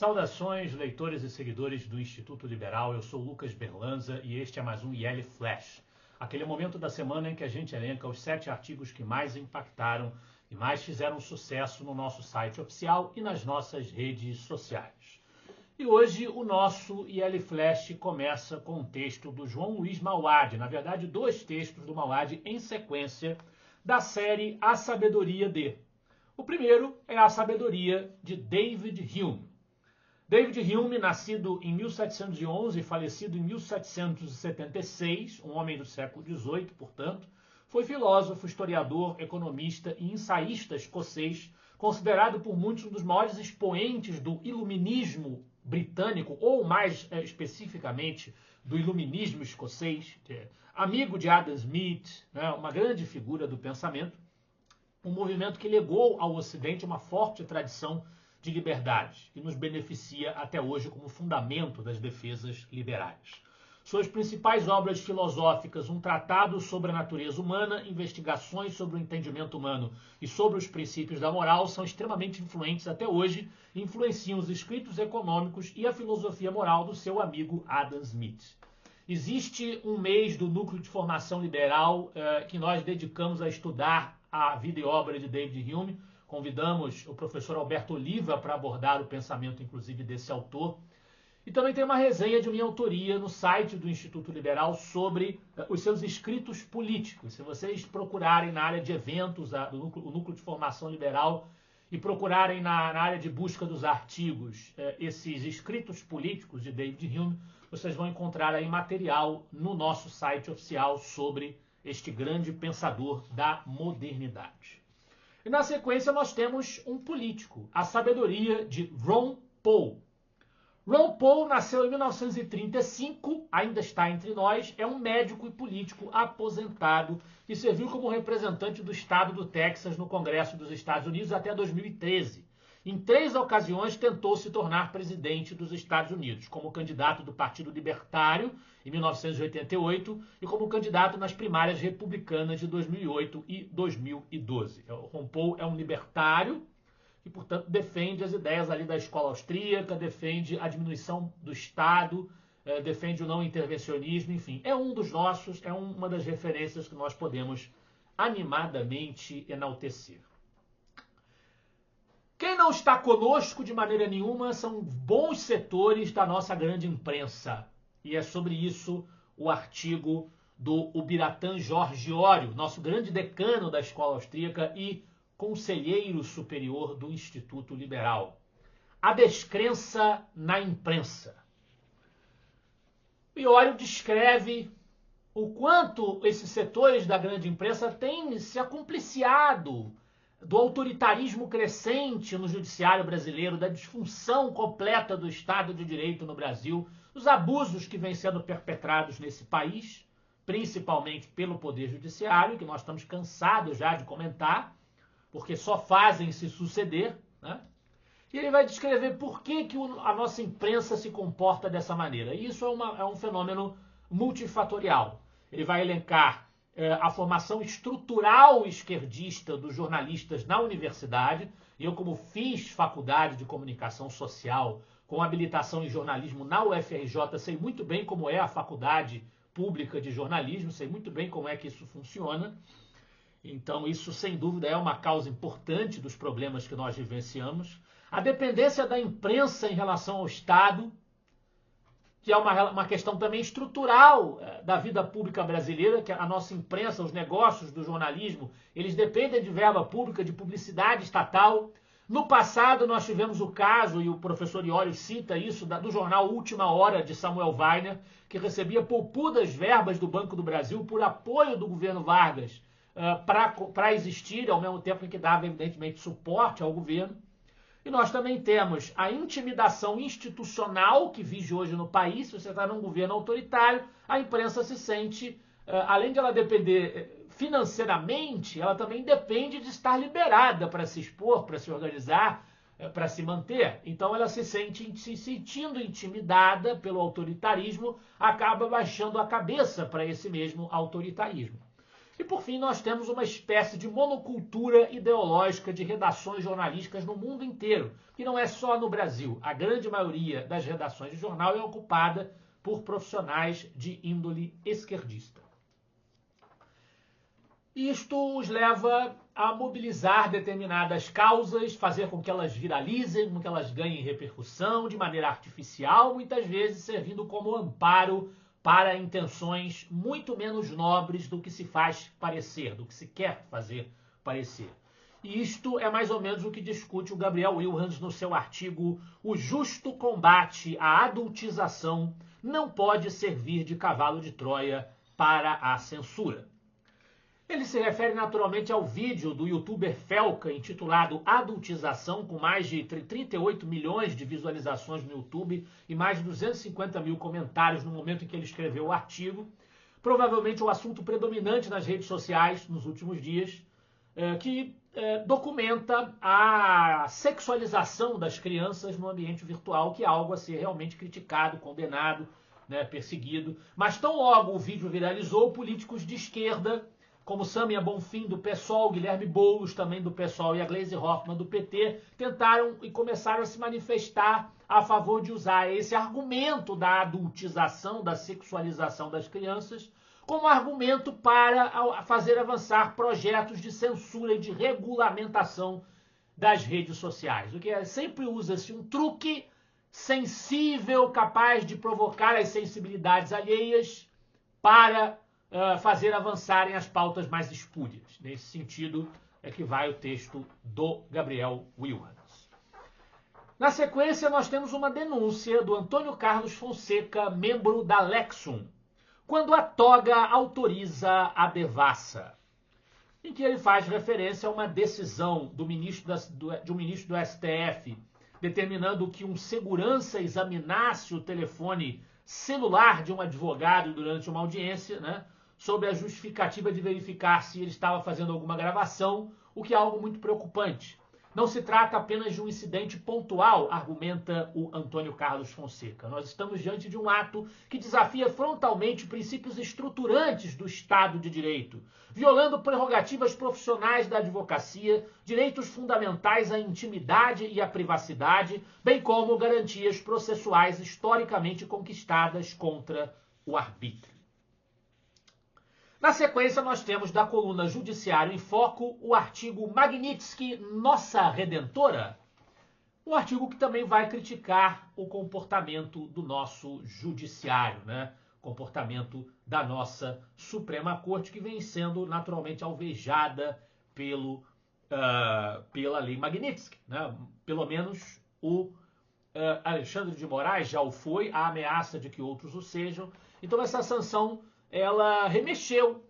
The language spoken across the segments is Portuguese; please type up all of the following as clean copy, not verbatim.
Saudações, leitores e seguidores do Instituto Liberal. Eu sou Lucas Berlanza e este é mais um IL Flash, aquele momento da semana em que a gente elenca os 7 artigos que mais impactaram e mais fizeram sucesso no nosso site oficial e nas nossas redes sociais. E hoje o nosso IL Flash começa com um texto do João Luiz Mauad, na verdade 2 textos do Mauad em sequência da série A Sabedoria de. O primeiro é A Sabedoria de David Hume. David Hume, nascido em 1711 e falecido em 1776, um homem do século XVIII, portanto, foi filósofo, historiador, economista e ensaísta escocês, considerado por muitos um dos maiores expoentes do iluminismo britânico, ou mais especificamente do iluminismo escocês, amigo de Adam Smith, né, uma grande figura do pensamento, um movimento que legou ao Ocidente uma forte tradição de liberdade, que nos beneficia até hoje como fundamento das defesas liberais. Suas principais obras filosóficas, um tratado sobre a natureza humana, investigações sobre o entendimento humano e sobre os princípios da moral, são extremamente influentes até hoje e influenciam os escritos econômicos e a filosofia moral do seu amigo Adam Smith. Existe um mês do Núcleo de Formação Liberal que nós dedicamos a estudar a vida e obra de David Hume. Convidamos o professor Alberto Oliva para abordar o pensamento, inclusive, desse autor. E também tem uma resenha de minha autoria no site do Instituto Liberal sobre os seus escritos políticos. Se vocês procurarem na área de eventos, o Núcleo de Formação Liberal, e procurarem na área de busca dos artigos esses escritos políticos de David Hume, vocês vão encontrar aí material no nosso site oficial sobre este grande pensador da modernidade. E na sequência nós temos um político, A Sabedoria de Ron Paul. Ron Paul nasceu em 1935, ainda está entre nós, é um médico e político aposentado e serviu como representante do estado do Texas no Congresso dos Estados Unidos até 2013. Em 3 ocasiões tentou se tornar presidente dos Estados Unidos, como candidato do Partido Libertário em 1988 e como candidato nas primárias republicanas de 2008 e 2012. O Ron Paul é um libertário e, portanto, defende as ideias ali da escola austríaca, defende a diminuição do Estado, defende o não intervencionismo, enfim. É um dos nossos, é uma das referências que nós podemos animadamente enaltecer. Quem não está conosco de maneira nenhuma são bons setores da nossa grande imprensa. E é sobre isso o artigo do Ubiratan Giorgiório, nosso grande decano da escola austríaca e conselheiro superior do Instituto Liberal. A descrença na imprensa. Iório descreve o quanto esses setores da grande imprensa têm se acompliciado do autoritarismo crescente no judiciário brasileiro, da disfunção completa do Estado de Direito no Brasil, dos abusos que vêm sendo perpetrados nesse país, principalmente pelo Poder Judiciário, que nós estamos cansados já de comentar, porque só fazem se suceder, né? E ele vai descrever por que a nossa imprensa se comporta dessa maneira. E isso é um fenômeno multifatorial. Ele vai elencar a formação estrutural esquerdista dos jornalistas na universidade. Eu, como fiz faculdade de comunicação social com habilitação em jornalismo na UFRJ, sei muito bem como é a faculdade pública de jornalismo, sei muito bem como é que isso funciona. Então, isso, sem dúvida, é uma causa importante dos problemas que nós vivenciamos. A dependência da imprensa em relação ao Estado, que é uma questão também estrutural da vida pública brasileira, que a nossa imprensa, os negócios do jornalismo, eles dependem de verba pública, de publicidade estatal. No passado, nós tivemos o caso, e o professor Iório cita isso, do jornal Última Hora, de Samuel Weiner, que recebia poupudas verbas do Banco do Brasil por apoio do governo Vargas para existir, ao mesmo tempo em que dava, evidentemente, suporte ao governo. E nós também temos a intimidação institucional que vive hoje no país. Se você está num governo autoritário, a imprensa se sente, além de ela depender financeiramente, ela também depende de estar liberada para se expor, para se organizar, para se manter. Então ela se sentindo intimidada pelo autoritarismo, acaba baixando a cabeça para esse mesmo autoritarismo. E, por fim, nós temos uma espécie de monocultura ideológica de redações jornalísticas no mundo inteiro, que não é só no Brasil. A grande maioria das redações de jornal é ocupada por profissionais de índole esquerdista. Isto os leva a mobilizar determinadas causas, fazer com que elas viralizem, com que elas ganhem repercussão de maneira artificial, muitas vezes servindo como amparo para intenções muito menos nobres do que se faz parecer, do que se quer fazer parecer. E isto é mais ou menos o que discute o Gabriel Wilhans no seu artigo O Justo Combate à Adultização não pode servir de cavalo de Troia para a censura. Ele se refere naturalmente ao vídeo do youtuber Felca, intitulado Adultização, com mais de 38 milhões de visualizações no YouTube e mais de 250 mil comentários no momento em que ele escreveu o artigo. Provavelmente o assunto predominante nas redes sociais nos últimos dias, que documenta a sexualização das crianças no ambiente virtual, que é algo a ser realmente criticado, condenado, né, perseguido. Mas tão logo o vídeo viralizou, políticos de esquerda, como Samia Bonfim, do PSOL, Guilherme Boulos, também do PSOL, e a Gleisi Hoffmann, do PT, tentaram e começaram a se manifestar a favor de usar esse argumento da adultização, da sexualização das crianças, como argumento para fazer avançar projetos de censura e de regulamentação das redes sociais. O que sempre usa-se um truque sensível, capaz de provocar as sensibilidades alheias para fazer avançarem as pautas mais espúrias. Nesse sentido é que vai o texto do Gabriel Wilhans. Na sequência, nós temos uma denúncia do Antônio Carlos Fonseca, membro da Lexum, quando a toga autoriza a devassa, em que ele faz referência a uma decisão de um ministro do STF, determinando que um segurança examinasse o telefone celular de um advogado durante uma audiência, né, sobre a justificativa de verificar se ele estava fazendo alguma gravação, o que é algo muito preocupante. Não se trata apenas de um incidente pontual, argumenta o Antônio Carlos Fonseca. Nós estamos diante de um ato que desafia frontalmente princípios estruturantes do Estado de Direito, violando prerrogativas profissionais da advocacia, direitos fundamentais à intimidade e à privacidade, bem como garantias processuais historicamente conquistadas contra o arbítrio. Na sequência, nós temos da coluna Judiciário em Foco o artigo Magnitsky, Nossa Redentora, um artigo que também vai criticar o comportamento do nosso judiciário, né? Comportamento da nossa Suprema Corte, que vem sendo naturalmente alvejada pela lei Magnitsky, né? Pelo menos o Alexandre de Moraes já o foi, a ameaça de que outros o sejam. Então essa sanção ela remexeu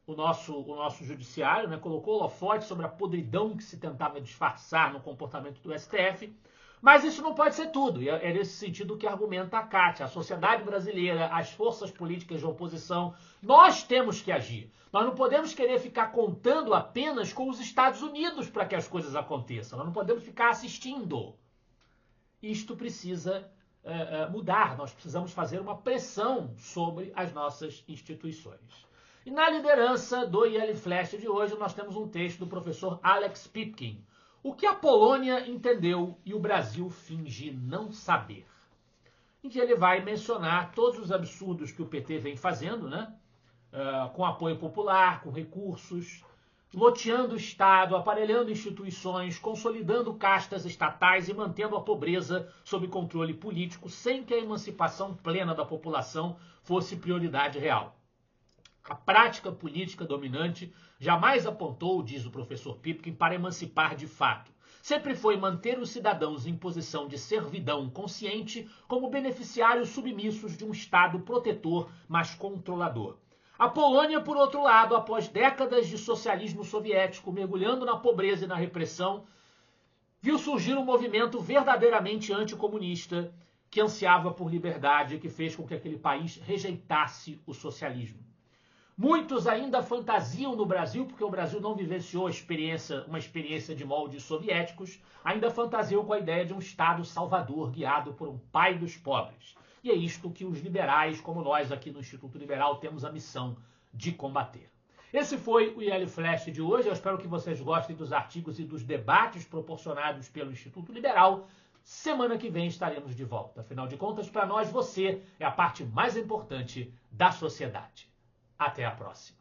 o nosso judiciário, né? Colocou holofote sobre a podridão que se tentava disfarçar no comportamento do STF, mas isso não pode ser tudo, e é nesse sentido que argumenta a Kátia. A sociedade brasileira, as forças políticas de oposição, nós temos que agir. Nós não podemos querer ficar contando apenas com os Estados Unidos para que as coisas aconteçam, nós não podemos ficar assistindo. Isto precisa mudar, nós precisamos fazer uma pressão sobre as nossas instituições. E na liderança do IL Flash de hoje, nós temos um texto do professor Alex Pipkin, O que a Polônia entendeu e o Brasil finge não saber, em que ele vai mencionar todos os absurdos que o PT vem fazendo, né? Com apoio popular, com recursos, loteando o Estado, aparelhando instituições, consolidando castas estatais e mantendo a pobreza sob controle político, sem que a emancipação plena da população fosse prioridade real. A prática política dominante jamais apontou, diz o professor Pipkin, para emancipar de fato. Sempre foi manter os cidadãos em posição de servidão consciente como beneficiários submissos de um Estado protetor, mas controlador. A Polônia, por outro lado, após décadas de socialismo soviético, mergulhando na pobreza e na repressão, viu surgir um movimento verdadeiramente anticomunista que ansiava por liberdade e que fez com que aquele país rejeitasse o socialismo. Muitos ainda fantasiam no Brasil, porque o Brasil não vivenciou uma experiência de moldes soviéticos, ainda fantasiam com a ideia de um Estado salvador guiado por um pai dos pobres. E é isto que os liberais, como nós aqui no Instituto Liberal, temos a missão de combater. Esse foi o IL Flash de hoje. Eu espero que vocês gostem dos artigos e dos debates proporcionados pelo Instituto Liberal. Semana que vem estaremos de volta. Afinal de contas, para nós, você é a parte mais importante da sociedade. Até a próxima.